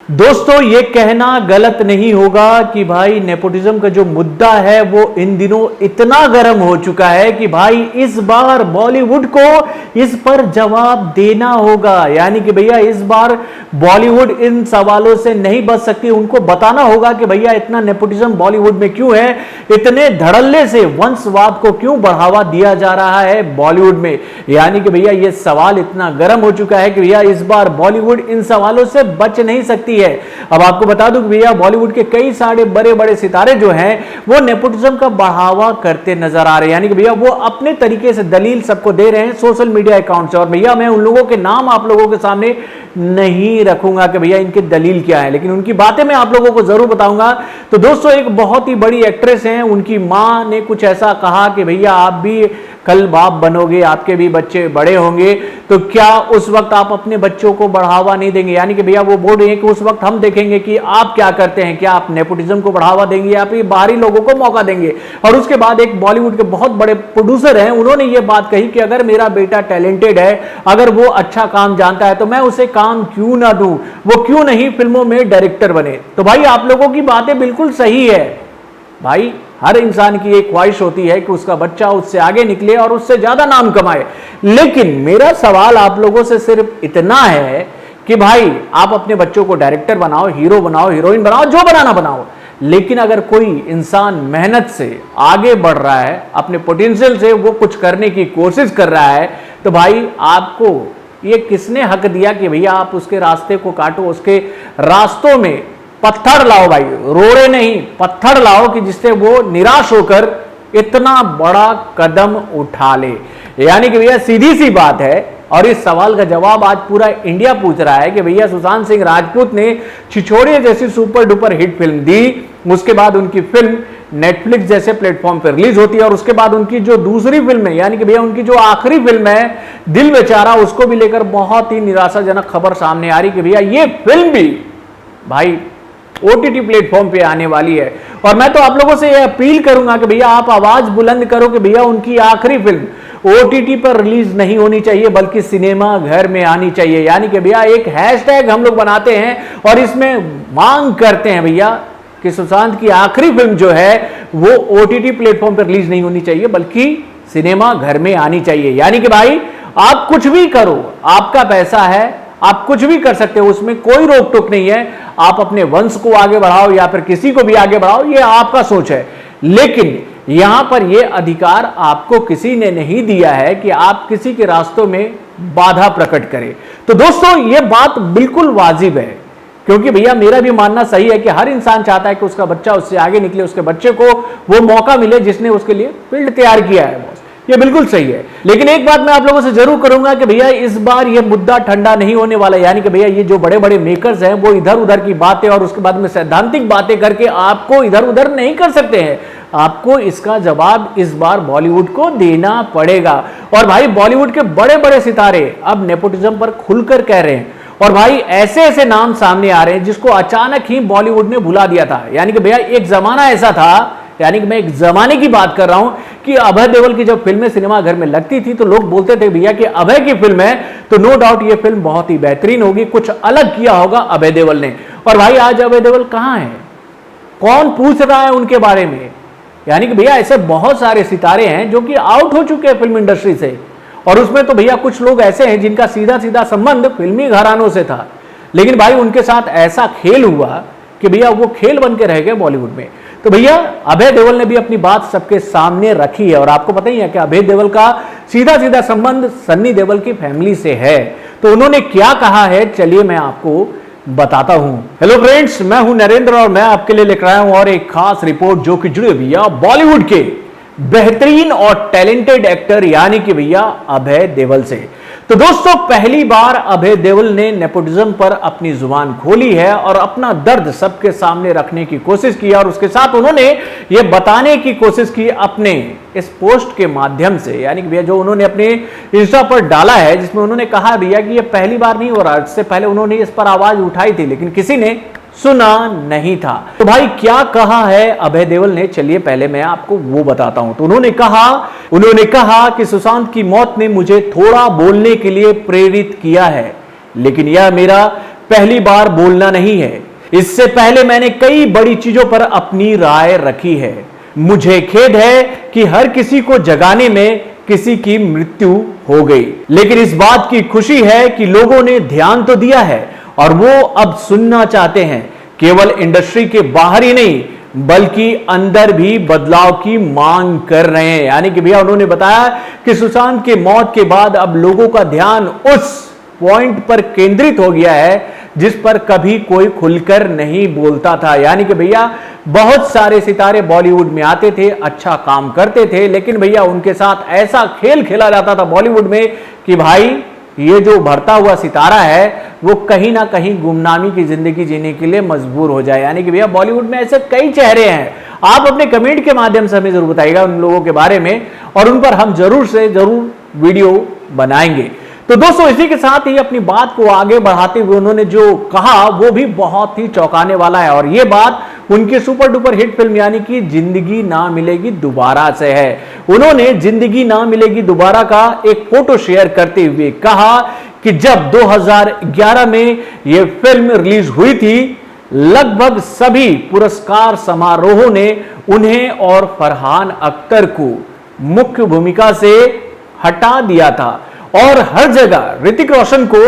दोस्तों ये कहना गलत नहीं होगा कि भाई नेपोटिज्म का जो मुद्दा है वो इन दिनों इतना गर्म हो चुका है कि भाई इस बार बॉलीवुड को इस पर जवाब देना होगा। यानी कि भैया इस बार बॉलीवुड इन सवालों से नहीं बच सकती, उनको बताना होगा कि भैया इतना नेपोटिज्म बॉलीवुड में क्यों है, इतने धड़ल्ले से वंशवाद को क्यों बढ़ावा दिया जा रहा है बॉलीवुड में। यानी कि भैया ये सवाल इतना गर्म हो चुका है कि भैया इस बार बॉलीवुड इन सवालों से बच नहीं सकती है। अब आपको बता दूं कि भैया बॉलीवुड के कई सारे बड़े बड़े सितारे जो हैं वो नेपोटिज्म का बढ़ावा करते नजर आ रहे हैं। यानी कि भैया वो अपने तरीके से दलील सबको दे रहे हैं सोशल मीडिया अकाउंट से। और भैया मैं उन लोगों के नाम आप लोगों के सामने नहीं रखूंगा कि भैया इनकी दलील क्या है, लेकिन उनकी बातें मैं आप लोगों को जरूर बताऊंगा। तो दोस्तों एक बहुत ही बड़ी एक्ट्रेस हैं, उनकी मां ने कुछ ऐसा कहा कि भैया आप भी कल बाप बनोगे, आपके भी बच्चे बड़े होंगे, तो क्या उस वक्त आप अपने बच्चों को बढ़ावा नहीं देंगे। यानी कि भैया वो बोल रहे हैं कि उस वक्त हम देखेंगे कि आप क्या करते हैं, क्या आप नेपोटिज्म को बढ़ावा देंगे या फिर बाहरी लोगों को मौका देंगे। और उसके बाद एक बॉलीवुड के बहुत बड़े प्रोड्यूसर हैं, उन्होंने ये बात कही कि अगर मेरा बेटा टैलेंटेड है, अगर वो अच्छा काम जानता है तो मैं उसे काम क्यों ना दूं, वो क्यों नहीं फिल्मों में डायरेक्टर बने। तो भाई आप लोगों की बातें बिल्कुल सही है। भाई हर इंसान की एक ख्वाहिश होती है कि उसका बच्चा उससे आगे निकले और उससे ज्यादा नाम कमाए। लेकिन मेरा सवाल आप लोगों से सिर्फ इतना है कि भाई आप अपने बच्चों को डायरेक्टर बनाओ, हीरो बनाओ, हीरोइन बनाओ, जो बनाना बनाओ, लेकिन अगर कोई इंसान मेहनत से आगे बढ़ रहा है, अपने पोटेंशियल से वो कुछ करने की कोशिश कर रहा है, तो भाई आपको ये किसने हक दिया कि भैया आप उसके रास्ते को काटो, उसके रास्तों में पत्थर लाओ। भाई रोड़े नहीं, पत्थर लाओ कि जिससे वो निराश होकर इतना बड़ा कदम उठा ले। यानी कि भैया सीधी सी बात है, और इस सवाल का जवाब आज पूरा इंडिया पूछ रहा है कि भैया सुशांत सिंह राजपूत ने छिछोरे जैसी सुपर डुपर हिट फिल्म दी, उसके बाद उनकी फिल्म नेटफ्लिक्स जैसे प्लेटफॉर्म पर रिलीज होती है, और उसके बाद उनकी जो दूसरी फिल्म है, यानी कि भैया उनकी जो आखिरी फिल्म है दिल बेचारा, उसको भी लेकर बहुत ही निराशाजनक खबर सामने आ रही कि भैया ये फिल्म भी भाई ओटीटी प्लेटफॉर्म पे आने वाली है। और मैं तो आप लोगों से यह अपील करूंगा कि भैया आप आवाज बुलंद करो कि भैया उनकी आखिरी फिल्म ओटीटी पर रिलीज नहीं होनी चाहिए बल्कि सिनेमा घर में आनी चाहिए। यानी कि भैया एक हैशटैग हम लोग बनाते हैं और इसमें मांग करते हैं भैया कि सुशांत की आखिरी फिल्म जो है वो ओटीटी प्लेटफॉर्म पर रिलीज नहीं होनी चाहिए बल्कि सिनेमा घर में आनी चाहिए। यानी कि भाई आप कुछ भी करो, आपका पैसा है, आप कुछ भी कर सकते हो, उसमें कोई रोक टोक नहीं है। आप अपने वंश को आगे बढ़ाओ या फिर किसी को भी आगे बढ़ाओ, ये आपका सोच है, लेकिन यहां पर यह अधिकार आपको किसी ने नहीं दिया है कि आप किसी के रास्तों में बाधा प्रकट करें। तो दोस्तों ये बात बिल्कुल वाजिब है, क्योंकि भैया मेरा भी मानना सही है कि हर इंसान चाहता है कि उसका बच्चा उससे आगे निकले, उसके बच्चे को वो मौका मिले जिसने उसके लिए फील्ड तैयार किया है। बॉस ये बिल्कुल सही है, लेकिन एक बात मैं आप लोगों से जरूर करूंगा कि भैया इस बार ये मुद्दा ठंडा नहीं होने वाला। यानी कि भैया ये जो बड़े बड़े मेकर्स हैं वो इधर उधर की बातें और उसके बाद में सैद्धांतिक बातें करके आपको इधर उधर नहीं कर सकते हैं। आपको इसका जवाब इस बार बॉलीवुड को देना पड़ेगा। और भाई बॉलीवुड के बड़े बड़े सितारे अब नेपोटिज्म पर खुलकर कह रहे हैं, और भाई ऐसे ऐसे नाम सामने आ रहे हैं जिसको अचानक ही बॉलीवुड ने भुला दिया था। यानी कि भैया एक जमाना ऐसा था, यानी कि मैं एक जमाने की बात कर रहा हूं कि अभय देओल की जब फिल्में सिनेमा घर में लगती थी तो लोग बोलते थे भैया कि अभय की फिल्म है तो नो डाउट ये फिल्म बहुत ही बेहतरीन होगी, कुछ अलग किया होगा अभय देओल ने। और भाई आज अभय देओल कहां है, कौन पूछ रहा है उनके बारे में। यानी कि भैया ऐसे बहुत सारे सितारे हैं जो कि आउट हो चुके हैं फिल्म इंडस्ट्री से, और उसमें तो भैया कुछ लोग ऐसे हैं जिनका सीधा सीधा संबंध फिल्मी घरानों से था, लेकिन भाई उनके साथ ऐसा खेल हुआ कि भैया वो खेल बन के रह गए बॉलीवुड में। तो भैया अभय देओल ने भी अपनी बात सबके सामने रखी है, और आपको पता ही है कि अभय देओल का सीधा सीधा संबंध सन्नी देओल की फैमिली से है। तो उन्होंने क्या कहा है चलिए मैं आपको बताता हूं। हेलो फ्रेंड्स, मैं हूं नरेंद्र और मैं आपके लिए लेकर आया हूं और एक खास रिपोर्ट जो कि जुड़ी भैया बॉलीवुड के बेहतरीन और टैलेंटेड एक्टर यानी कि भैया अभय देओल से। तो दोस्तों पहली बार अभय देओल ने नेपोटिज्म पर अपनी जुबान खोली है और अपना दर्द सबके सामने रखने की कोशिश की, और उसके साथ उन्होंने ये बताने की कोशिश की अपने इस पोस्ट के माध्यम से। यानी कि भैया जो उन्होंने अपने इंस्टा पर डाला है जिसमें उन्होंने कहा भैया कि ये पहली बार नहीं हो रहा, इससे पहले उन्होंने इस पर आवाज उठाई थी लेकिन किसी ने सुना नहीं था। तो भाई क्या कहा है अभय देओल ने, चलिए पहले मैं आपको वो बताता हूं। तो उन्होंने कहा कि सुशांत की मौत ने मुझे थोड़ा बोलने के लिए प्रेरित किया है, लेकिन यह मेरा पहली बार बोलना नहीं है। इससे पहले मैंने कई बड़ी चीजों पर अपनी राय रखी है। मुझे खेद है कि हर किसी को जगाने में किसी की मृत्यु हो गई, लेकिन इस बात की खुशी है कि लोगों ने ध्यान तो दिया है और वो अब सुनना चाहते हैं। केवल इंडस्ट्री के बाहर ही नहीं बल्कि अंदर भी बदलाव की मांग कर रहे हैं। यानी कि भैया उन्होंने बताया कि सुशांत के मौत के बाद अब लोगों का ध्यान उस पॉइंट पर केंद्रित हो गया है जिस पर कभी कोई खुलकर नहीं बोलता था। यानी कि भैया बहुत सारे सितारे बॉलीवुड में आते थे, अच्छा काम करते थे, लेकिन भैया उनके साथ ऐसा खेल खेला जाता था बॉलीवुड में कि भाई ये जो बढ़ता हुआ सितारा है वो कहीं ना कहीं गुमनामी की जिंदगी जीने के लिए मजबूर हो जाए। यानी कि भैया बॉलीवुड में ऐसे कई चेहरे हैं। आप अपने कमेंट के माध्यम से हमें जरूर बताइएगा उन लोगों के बारे में और उन पर हम जरूर से जरूर वीडियो बनाएंगे। तो दोस्तों इसी के साथ ही अपनी बात को आगे बढ़ाते हुए उन्होंने जो कहा वो भी बहुत ही चौंकाने वाला है और ये बात उनकी सुपर डुपर हिट फिल्म यानी कि जिंदगी ना मिलेगी दोबारा से है। उन्होंने जिंदगी ना मिलेगी दोबारा का एक फोटो शेयर करते हुए कहा कि जब 2011 में यह फिल्म रिलीज हुई थी लगभग सभी पुरस्कार समारोहों ने उन्हें और फरहान अख्तर को मुख्य भूमिका से हटा दिया था और हर जगह ऋतिक रोशन को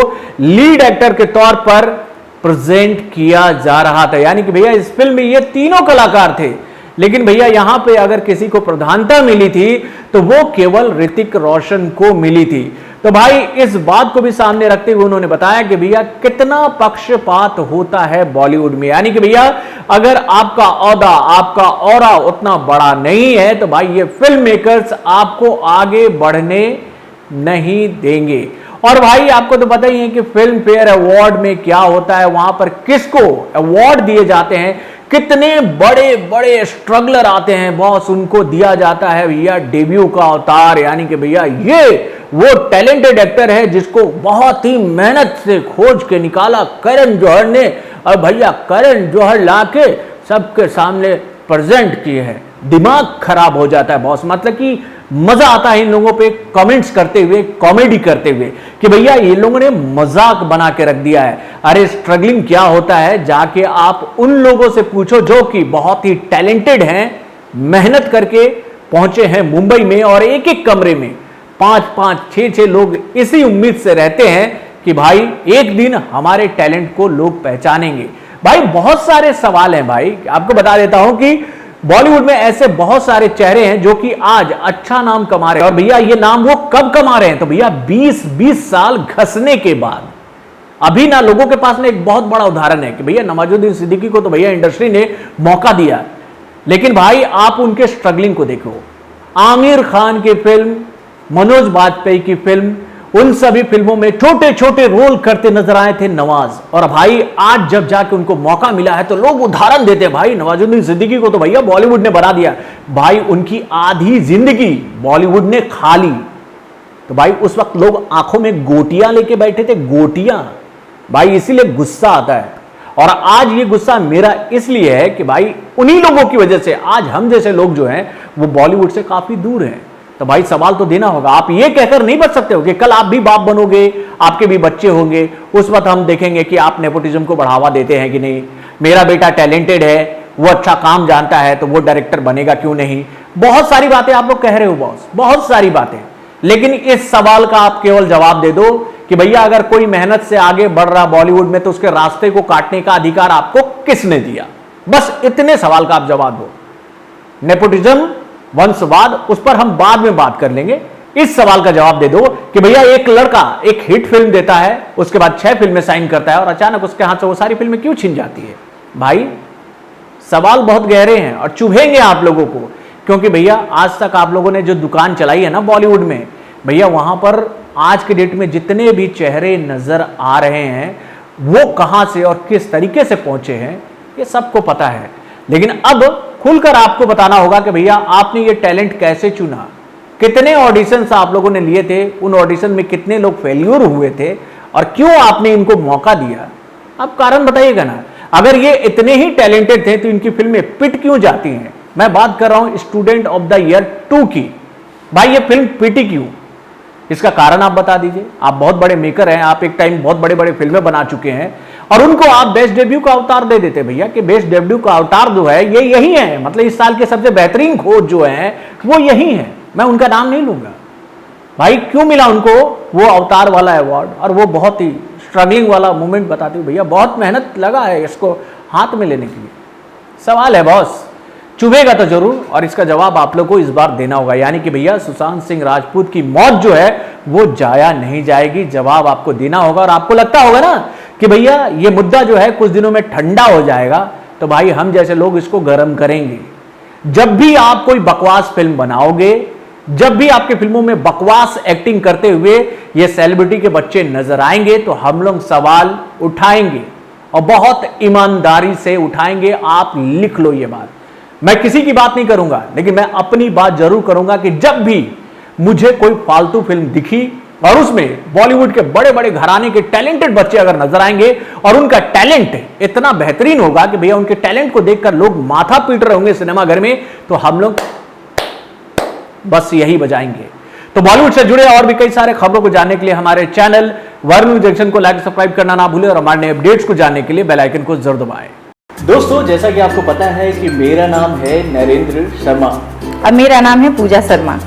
लीड एक्टर के तौर पर प्रेजेंट किया जा रहा था। यानी कि भैया इस फिल्म में ये तीनों कलाकार थे, लेकिन भैया यहां पे अगर किसी को प्रधानता मिली थी तो वो केवल ऋतिक रोशन को मिली थी। तो भाई इस बात को भी सामने रखते हुए उन्होंने बताया कि भैया कितना पक्षपात होता है बॉलीवुड में। यानी कि भैया अगर आपका औहदा आपका ऑरा उतना बड़ा नहीं है तो भाई ये फिल्म मेकर्स आपको आगे बढ़ने नहीं देंगे। और भाई आपको तो पता ही है कि फिल्म फेयर अवार्ड में क्या होता है, वहां पर किसको अवार्ड दिए जाते हैं, कितने बड़े बड़े स्ट्रगलर आते हैं बॉस, उनको दिया जाता है भैया डेब्यू का अवतार। यानी कि भैया ये वो टैलेंटेड एक्टर है जिसको बहुत ही मेहनत से खोज के निकाला करण जौहर ने और भैया करण जौहर लाके सबके सामने प्रेजेंट किए हैं। दिमाग खराब हो जाता है बॉस, मतलब कि मजा आता है इन लोगों पे कमेंट्स करते हुए, कॉमेडी करते हुए कि भैया ये लोगों ने मजाक बना के रख दिया है। अरे स्ट्रगलिंग क्या होता है जाके आप उन लोगों से पूछो जो कि बहुत ही टैलेंटेड हैं, मेहनत करके पहुंचे हैं मुंबई में और एक एक कमरे में 5-5, 6-6 लोग इसी उम्मीद से रहते हैं कि भाई एक दिन हमारे टैलेंट को लोग पहचानेंगे। भाई बहुत सारे सवाल हैं भाई, आपको बता देता हूं कि बॉलीवुड में ऐसे बहुत सारे चेहरे हैं जो कि आज अच्छा नाम कमा रहे हैं और भैया ये नाम वो कब कमा रहे हैं तो भैया 20-20 साल घसने के बाद। अभी ना लोगों के पास में एक बहुत बड़ा उदाहरण है कि भैया नवाजुद्दीन सिद्दीकी को तो भैया इंडस्ट्री ने मौका दिया, लेकिन भाई आप उनके स्ट्रगलिंग को देखो। आमिर खान की फिल्म, मनोज बाजपेयी की फिल्म, उन सभी फिल्मों में छोटे छोटे रोल करते नजर आए थे नवाज, और भाई आज जब जाके उनको मौका मिला है तो लोग उदाहरण देते हैं। भाई नवाजुद्दीन सिद्दीकी को तो भैया बॉलीवुड ने बना दिया, भाई उनकी आधी जिंदगी बॉलीवुड ने खा ली। तो भाई उस वक्त लोग आंखों में गोटियां लेके बैठे थे, गोटियां भाई, इसीलिए गुस्सा आता है। और आज ये गुस्सा मेरा इसलिए है कि भाई उन्हीं लोगों की वजह से आज हम जैसे लोग जो हैं वो बॉलीवुड से काफी दूर हैं। तो भाई सवाल तो देना होगा, आप ये कहकर नहीं बच सकते हो कि कल आप भी बाप बनोगे, आपके भी बच्चे होंगे, उस वक्त हम देखेंगे कि आप नेपोटिज्म को बढ़ावा देते हैं कि नहीं, मेरा बेटा टैलेंटेड है, वो अच्छा काम जानता है तो वो डायरेक्टर बनेगा क्यों नहीं। बहुत सारी बातें आप लोग कह रहे हो बॉस, बहुत सारी बातें, लेकिन इस सवाल का आप केवल जवाब दे दो कि भैया अगर कोई मेहनत से आगे बढ़ रहा बॉलीवुड में तो उसके रास्ते को काटने का अधिकार आपको किसने दिया। बस इतने सवाल का आप जवाब दो। नेपोटिज्म, वंशवाद, उस पर हम बाद में बात कर लेंगे। इस सवाल का जवाब दे दो कि भैया एक लड़का एक हिट फिल्म देता है, उसके बाद 6 फिल्में साइन करता है और अचानक उसके हाथ से वो सारी फिल्में क्यों छिन जाती है। भाई सवाल बहुत गहरे हैं और चुभेंगे आप लोगों को, क्योंकि भैया आज तक आप लोगों ने जो दुकान चलाई है ना बॉलीवुड में, भैया वहां पर आज के डेट में जितने भी चेहरे नजर आ रहे हैं वो कहां से और किस तरीके से पहुंचे हैं ये सबको पता है। लेकिन अब खुलकर आपको बताना होगा कि भैया आपने ये टैलेंट कैसे चुना, कितने ऑडिशंस आप लोगों ने लिए थे, उन ऑडिशन में कितने लोग फेल्यूर हुए थे और क्यों आपने इनको मौका दिया। अब कारण बताइएगा ना। अगर ये इतने ही टैलेंटेड थे तो इनकी फिल्में पिट क्यों जाती हैं। मैं बात कर रहा हूं स्टूडेंट ऑफ द ईयर 2 की। भाई ये फिल्म पिटी क्यों, इसका कारण आप बता दीजिए। आप बहुत बड़े मेकर हैं, आप एक टाइम बहुत बड़े बड़े फिल्में बना चुके हैं और उनको आप बेस्ट डेब्यू का अवतार दे देते भैया कि बेस्ट डेब्यू का अवतार जो है ये यही है, मतलब इस साल के सबसे बेहतरीन खोज जो है वो यही है। मैं उनका नाम नहीं लूंगा भाई, क्यों मिला उनको वो अवतार वाला अवार्ड, और वो बहुत ही स्ट्रगलिंग वाला मोमेंट बताती हूँ भैया, बहुत मेहनत लगा है इसको हाथ में लेने के लिए। सवाल है बॉस, चुभेगा तो जरूर, और इसका जवाब आप लोग को इस बार देना होगा। यानी कि भैया सुशांत सिंह राजपूत की मौत जो है वो जाया नहीं जाएगी, जवाब आपको देना होगा। और आपको लगता होगा ना कि भैया ये मुद्दा जो है कुछ दिनों में ठंडा हो जाएगा, तो भाई हम जैसे लोग इसको गर्म करेंगे। जब भी आप कोई बकवास फिल्म बनाओगे, जब भी आपके फिल्मों में बकवास एक्टिंग करते हुए ये सेलिब्रिटी के बच्चे नजर आएंगे, तो हम लोग सवाल उठाएंगे और बहुत ईमानदारी से उठाएंगे। आप लिख लो ये बात, मैं किसी की बात नहीं करूंगा, लेकिन मैं अपनी बात जरूर करूंगा कि जब भी मुझे कोई फालतू फिल्म दिखी और उसमें बॉलीवुड के बड़े बड़े घराने के टैलेंटेड बच्चे अगर नजर आएंगे और उनका टैलेंट इतना बेहतरीन होगा कि भैया उनके टैलेंट को देखकर लोग माथा पीट रहे होंगे सिनेमा घर में, तो हम लोग बस यही बजाएंगे। तो बॉलीवुड से जुड़े और भी कई सारे खबरों को जानने के लिए हमारे चैनल वायरल न्यूज जंक्शन को लाइक सब्सक्राइब करना ना भूलें और हमारे नए अपडेट्स को जानने के लिए बेल आइकन को जरूर दबाएं। दोस्तों, जैसा कि आपको पता है कि मेरा नाम है नरेंद्र शर्मा और मेरा नाम है पूजा शर्मा।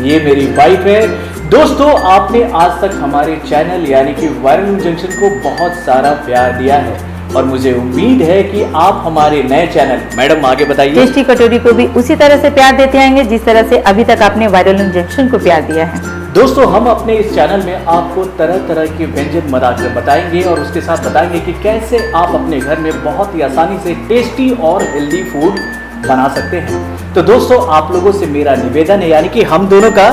ये मेरी वाइफ है। दोस्तों, आपने आज तक हमारे चैनल यानी कि वायरल न्यूज जंक्शन को बहुत सारा प्यार दिया है और मुझे उम्मीद है कि आप हमारे नए चैनल, मैडम आगे बताइए, टेस्टी कटोरी को भी उसी तरह से प्यार देते आएंगे जिस तरह से अभी तक आपने वायरल न्यूज जंक्शन को प्यार दिया है। दोस्तों, हम अपने इस चैनल में आपको तरह तरह के व्यंजन बनाकर बताएंगे और उसके साथ बताएंगे कि कैसे आप अपने घर में बहुत ही आसानी से टेस्टी और हेल्दी फूड बना सकते हैं। तो दोस्तों, आप लोगों से मेरा निवेदन है, यानी कि हम दोनों का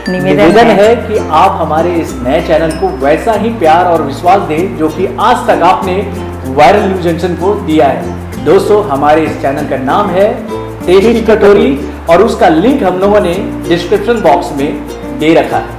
निवेदन है कि आप हमारे इस नए चैनल को वैसा ही प्यार और विश्वास दें जो कि आज तक आपने वायरल न्यूज जंक्शन को दिया है। दोस्तों, हमारे इस चैनल का नाम है टेस्टी कटोरी और उसका लिंक हम लोगों ने डिस्क्रिप्शन बॉक्स में दे रखा है।